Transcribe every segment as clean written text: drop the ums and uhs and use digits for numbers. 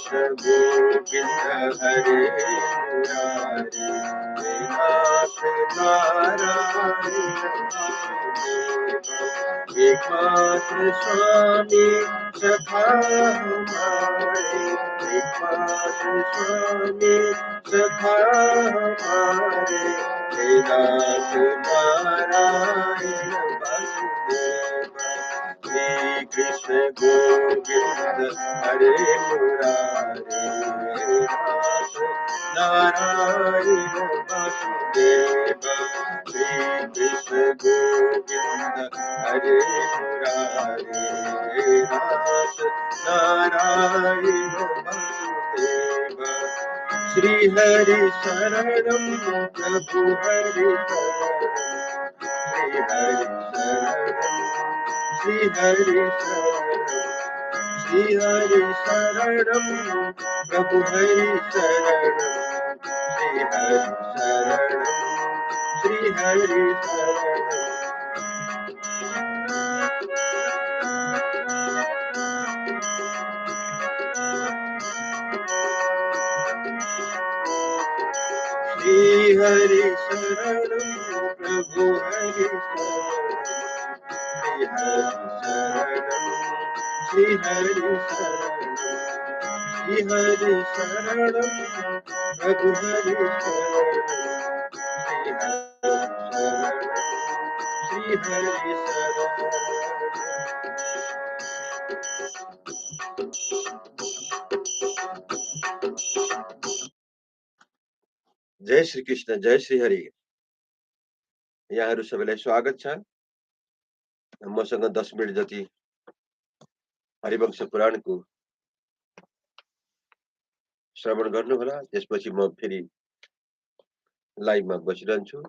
कृष्ण गोविंद हरे मुरारी, हे नाथ नारायण वासुदेव, एकमात्र स्वामी सखा हमारे, एकमात्र स्वामी सखा हमारे, हे नाथ नारायण वासुदेव, श्री कृष्ण गोविंद हरे मुरारी, हे नाथ नारायण वासुदेव, श्री कृष्ण गोविंद हरे मुरारी, हे नाथ नारायण वासुदेव, श्री हरि शरणम प्रभु हरि शरणम, श्री हरि शरणम, श्री हरि शरणम, श्री हरि शरणम प्रभु हरि शरणम, श्री हरि शरणम, श्री हरि शरणम। श्री हरि शरणम प्रभु हरि शरणम, श्री हरि शरणम, श्री हरि शरणम, श्री हरि शरणम प्रभु हरि शरणम, श्री हरि शरणम, श्री हरि शरणम। जय श्री कृष्ण, जय श्री हरि। यहाँहरू सबैलाई स्वागत छ। मसँग 10 मिनेट जति हरिवंश पुराणको श्रवण गर्नुहोला, त्यसपछि म फेरि लाइभमा बसिरहन्छु।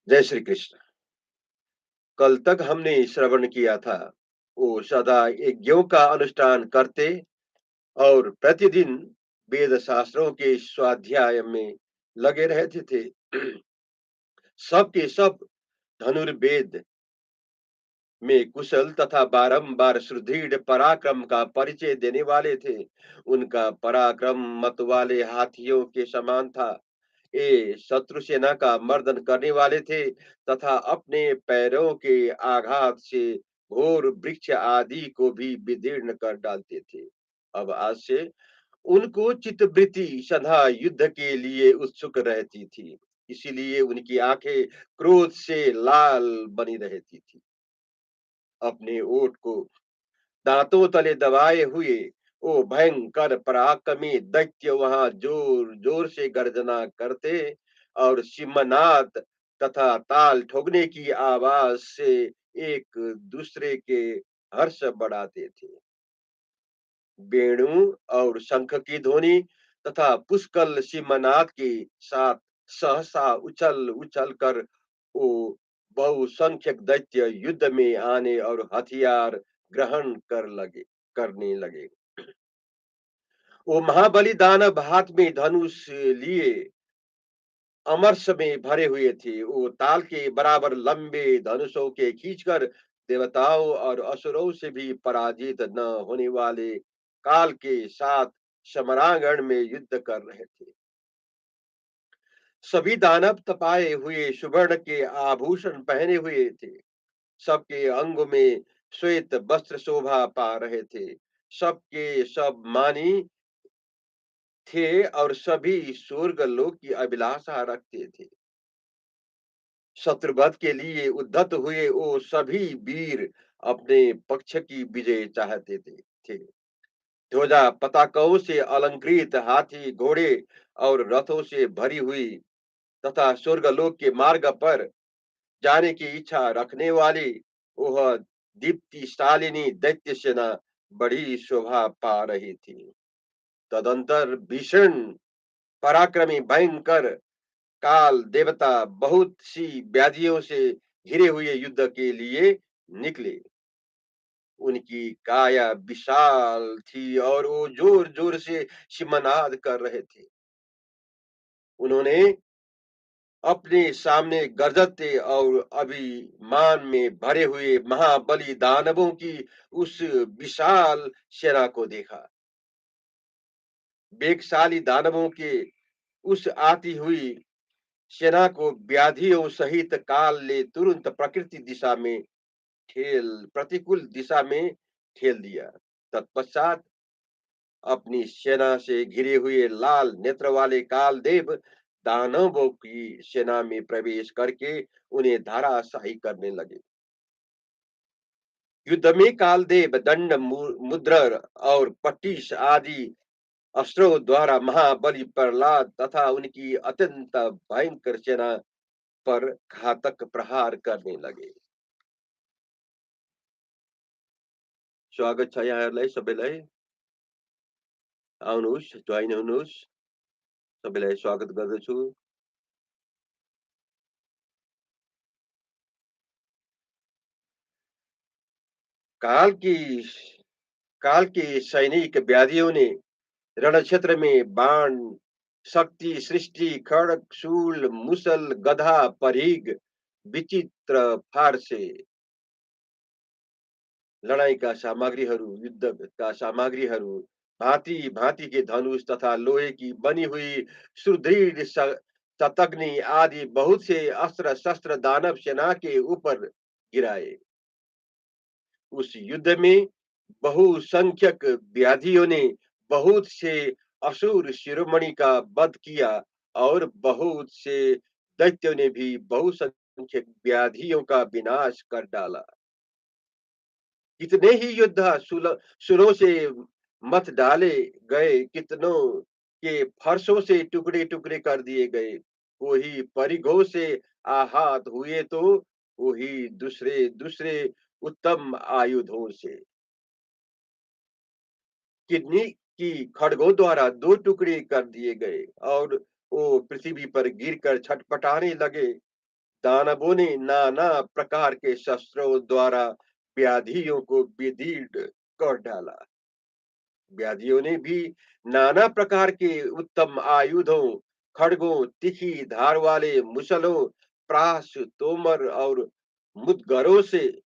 जय श्री कृष्ण। कल तक हमने श्रवण किया था, वो सदा यज्ञों का अनुष्ठान करते और प्रतिदिन वेद शास्त्रों के स्वाध्याय में लगे रहते थे। सब के सब धनुर्वेद में कुशल तथा बारंबार सुदृढ़ पराक्रम का परिचय देने वाले थे। उनका पराक्रम मत वाले हाथियों के समान था। ये शत्रु सेना का मर्दन करने वाले थे तथा अपने पैरों के आघात से घोर वृक्ष आदि को भी विदीर्ण कर डालते थे। अब आज से उनको चित्तवृत्ति सदा युद्ध के लिए उत्सुक रहती थी, इसीलिए उनकी आंखें क्रोध से लाल बनी रहती थी। अपने ओठ को दांतों तले दबाए हुए वो भयंकर पराक्रमी दैत्य वहां जोर जोर से गर्जना करते और सिंहनाद तथा ताल ठोकने की आवाज से एक दूसरे के हर्ष बढ़ाते थे। वेणु और शंख की ध्वनि तथा पुष्कल सिंहनाद के साथ सहसा उछल उछल कर वो बहुसंख्यक दैत्य युद्ध में आने और हथियार ग्रहण करने लगे। वो महाबली दानव हाथ में धनुष लिए अमरस में भरे हुए थे। वो ताल के बराबर लंबे धनुषों के खींचकर देवताओं और असुरों से भी पराजित न होने वाले काल के साथ समरांगण में युद्ध कर रहे थे। सभी दानव तपाए हुए सुवर्ण के आभूषण पहने हुए थे। सबके अंग में श्वेत वस्त्र शोभा पा रहे थे। सबके सब मानी थे और सभी स्वर्ग लोक की अभिलाषा रखते थे। शत्रुवध के लिए उद्धत हुए वो सभी वीर अपने पक्ष की विजय चाहते थे। ध्वजा पताकों से अलंकृत हाथी घोड़े और रथों से भरी हुई तथा स्वर्गलोक के मार्ग पर जाने की इच्छा रखने वाली वह दीप्तिशालिनी दैत्य सेना बड़ी शोभा पा रही थी। तदंतर भीषण पराक्रमी भयंकर काल देवता बहुत सी व्याधियों से घिरे हुए युद्ध के लिए निकले। उनकी काया विशाल थी और वो जोर जोर से सिमनाद कर रहे थे। उन्होंने अपने सामने गरजते और अभिमान में भरे हुए महाबली दानवों की उस विशाल सेना को देखा। वेगशाली दानवों के उस आती हुई सेना को व्याधियों सहित काल ने तुरंत प्रकृति दिशा में ठेल प्रतिकूल दिशा में ठेल दिया। तत्पश्चात अपनी सेना से घिरे हुए लाल नेत्र वाले कालदेव दानवों की सेना में प्रवेश करके उन्हें धराशायी करने लगे। युद्ध में कालदेव दंड मुद्र और पट्टिश आदि अस्त्रों द्वारा महाबली प्रहलाद तथा उनकी अत्यंत भयंकर सेना पर घातक प्रहार करने लगे। स्वागत छ यहाँहरूलाई सबैलाई। आउनुहोस्, जोइन हुनुहोस्। सबैलाई स्वागत गर्दछु। काल की काल के सैनिक व्याधियों ने रणक्षेत्र में बाण, शक्ति, सृष्टि, खड्ग, शूल, मुसल, गधा, परिघ, विचित्र फार से लडाईँका सामग्रीहरू, युद्धका सामग्रीहरू, भाँति-भाँति के धनुष तथा लोहे की बनी हुई सुदृढ़ शतघ्नी आदि बहुत से अस्त्र-शस्त्र दानव सेना के ऊपर गिराए। उस युद्ध में बहुसंख्यक व्याधियों ने बहुत से असुर शिरोमणि का वध किया और बहुत से दैत्यों ने भी बहुसंख्यक व्याधियों का विनाश कर डाला। कितने ही योद्धा सुरों से मत डाले गए, कितनों के फर्शों से टुकड़े-टुकड़े कर दिए गए। कोई परिघों से आहत हुए तो वही दूसरे उत्तम आयुधों से। किडनी की खड़गों द्वारा दो टुकड़े कर दिए गए और वो पृथ्वी पर गिरकर छटपटाने लगे। दानवों ने नाना प्रकार के शस्त्रों द्वारा व्याधियों को विदीर्ण कर डाला। व्याधियों ने भी नाना प्रकार के उत्तम आयुधों, खड़गों, तीखी धार वाले मुसलों, प्रास, तोमर और मुदगरों से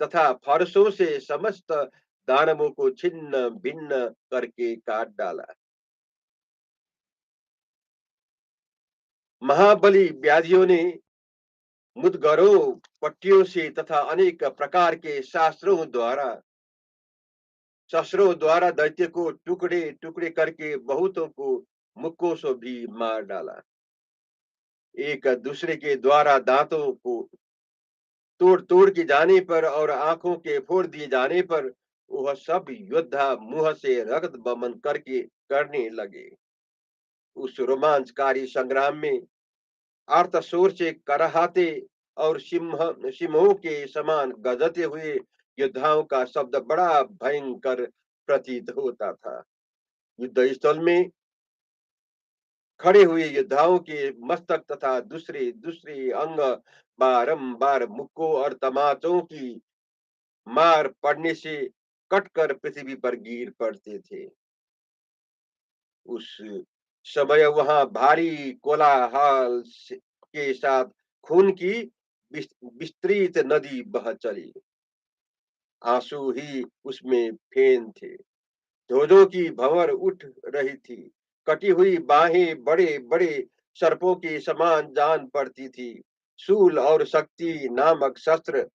तथा फरसों से समस्त दानवों को छिन्न भिन्न करके काट डाला। महाबली व्याधियों ने मुदगरों, पट्टियों से तथा अनेक प्रकार के शस्त्रों द्वारा दैत्य को टुकड़े टुकड़े करके बहुतों को मुक्कों से भी मार डाला। एक दूसरे के द्वारा दांतों को तोड़ तोड़ के जाने पर और आंखों के फोड़ दिए जाने पर वह सब योद्धा मुंह से रक्त बमन करके करने लगे। उस रोमांचकारी संग्राम में आर्तशोर से करहाते और सिंहों के समान गरजते हुए योद्धाओं का शब्द बड़ा भयंकर प्रतीत होता था। युद्ध स्थल में खड़े हुए योद्धाओं के मस्तक तथा दूसरे दूसरे अंग बारंबार मुक्कों और तमाचों की मार पड़ने से कटकर पृथ्वी पर गिर पड़ते थे। उस समय वहां भारी कोलाहल के साथ खून की विस्तृत नदी बह चली। आंसू ही उसमें फेन थे। ध्वजों की भंवर उठ रही थी। कटी हुई बाहें बड़े बड़े सर्पों के समान जान पड़ती थी। शूल और शक्ति नामक शस्त्र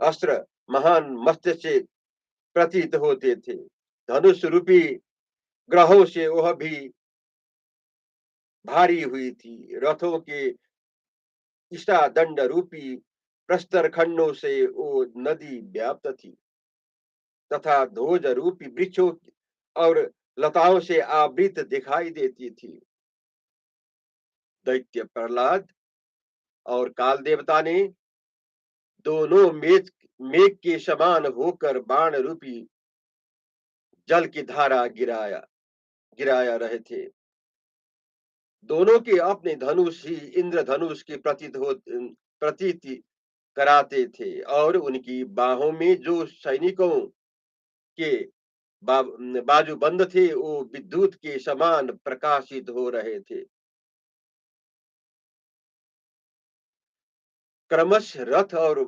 अस्त्र महान मस्त से प्रतीत होते थे। धनुष रूपी ग्रहों से वह भी भारी हुई थी। रथों के ईशा दंड रूपी प्रस्तर खंडों से वो नदी व्याप्त थी तथा ध्वज रूपी वृक्षों और लताओं से आवृत दिखाई देती थी। दैत्य प्रहलाद और काल देवता ने दोनों मेघ के समान होकर बाण रूपी जल की धारा गिराया रहे थे। दोनों के अपने धनुष ही इंद्रधनुष की प्रतीति कराते थे और उनकी बाहों में जो सैनिकों के बाजूबंद थे वो विद्युत के समान प्रकाशित हो रहे थे। क्रमशः रथ और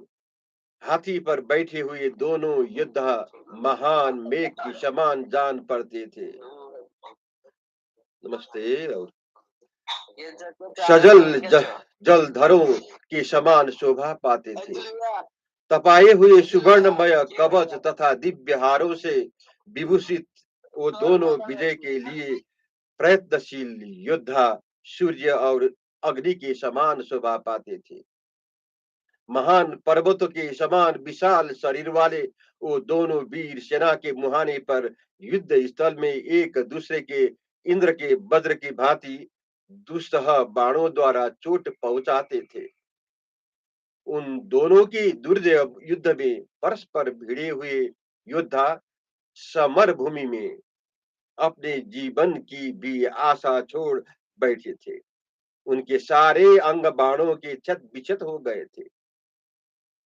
हाथी पर बैठे हुए दोनों योद्धा महान मेघ की समान जान पड़ते थे। नमस्ते। और सजल जलधरों के समान शोभा पाते थे। तपाए हुए सुवर्णमय कवच तथा दिव्य हारों से विभूषित वो दोनों विजय के लिए प्रयत्नशील योद्धा सूर्य और अग्नि के समान शोभा पाते थे। महान पर्वतों के समान विशाल शरीर वाले वो दोनों वीर सेना के मुहाने पर युद्ध स्थल में एक दूसरे के इंद्र के वज्र की भांति दुस्सह बाणों द्वारा चोट पहुंचाते थे। उन दोनों की दुर्जय युद्ध में परस्पर भिड़े हुए योद्धा समर भूमि में अपने जीवन की भी आशा छोड़ बैठे थे। उनके सारे अंग बाणों के छत बिछत हो गए थे।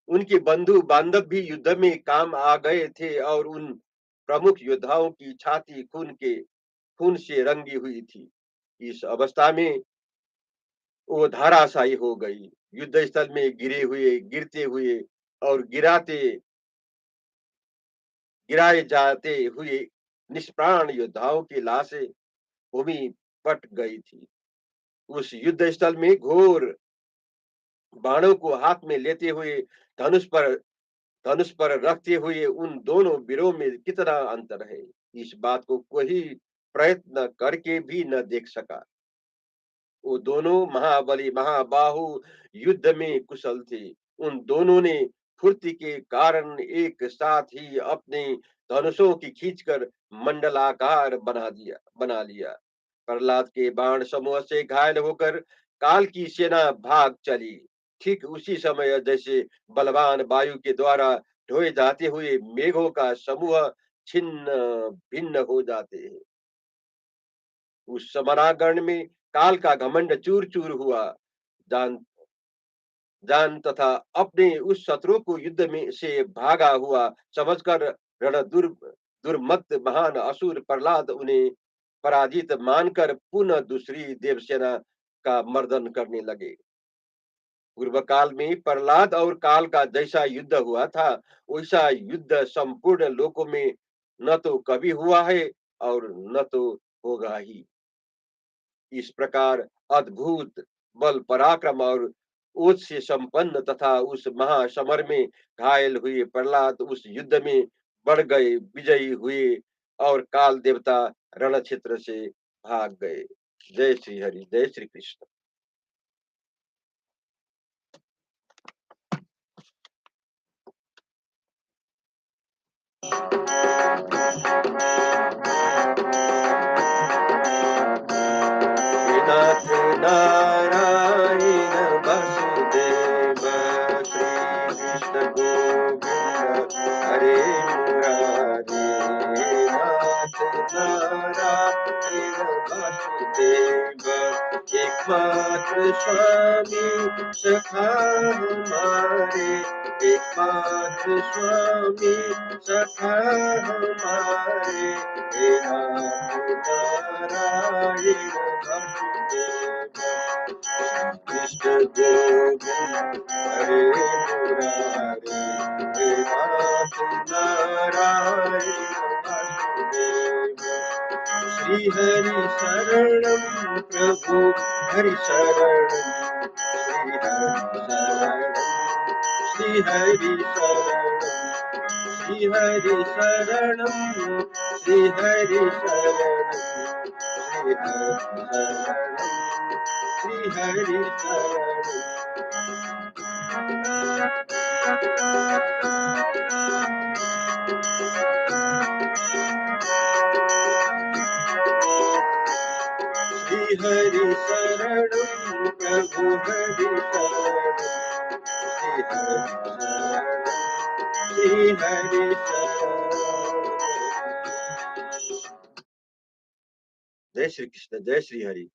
उनके बंधु बांधव भी युद्ध में काम आ गए थे और उन प्रमुख योद्धाओं की छाती खून से रंगी हुई थी। इस अवस्था में वो धाराशायी हो गई। युद्ध स्थल में गिरते हुए और गिराए जाते हुए निष्प्राण योद्धाओं की लाशें भूमि पट गई थी। उस युद्ध स्थल में घोर बाणों को हाथ में लेते हुए धनुष पर धनुष पर रखते हुए उन दोनों वीरों में कितना अंतर है, इस बात को कोई प्रयत्न करके भी न देख सका। वो दोनों महाबली महाबाहु युद्ध में कुशल थे। उन दोनों ने फुर्ती के कारण एक साथ ही अपने धनुषों की खींचकर मंडलाकार बना लिया। प्रहलाद के बाण समूह से घायल होकर काल की सेना भाग चली। ठीक उसी समय जैसे बलवान वायु के द्वारा ढोए जाते हुए मेघों का समूह छिन्न भिन्न हो जाते हैं, उस समरागण में काल का घमंड चूर चूर हुआ। जान जान तथा अपने उस शत्रु को युद्ध में से भागा हुआ समझकर रण दुर्मत महान असुर प्रहलाद उन्हें पराजित मानकर पुनः दूसरी देवसेना का मर्दन करने लगे। पूर्व काल में प्रहलाद और काल का जैसा युद्ध हुआ था वैसा युद्ध संपूर्ण लोकों में न तो कभी हुआ है और न तो होगा ही। इस प्रकार अद्भुत बल पराक्रम और ओज से संपन्न तथा उस महासमर में घायल हुए प्रहलाद उस युद्ध में बढ़ गए, विजयी हुए और काल देवता रण क्षेत्र से भाग गए। जय श्री हरि, जय श्री कृष्ण। हे नाथ नारायण वसुदेव श्री कृष्ण गोविंद हरे मुरारी। हे नाथ नारायण वसुदेव एकमात्र स्वामी सखा हमारे, एकमात्र स्वामी सखा हमारे। हे नाथ नारायण वसुदेव कृष्ण गोविंद हरे मुरारी। हे नाथ नारायण वसुदेव श्री हरि शरणं प्रभु हरि शरणं, श्री हरि शरणं, श्री हरि शरणं, श्री हरि शरणं, श्री हरि शरणं, श्री हरि शरणं, श्री हरि शरणं, प्रभु हरि शरणं, श्री हरि शरणं। जय श्री कृष्ण, जय श्री हरि।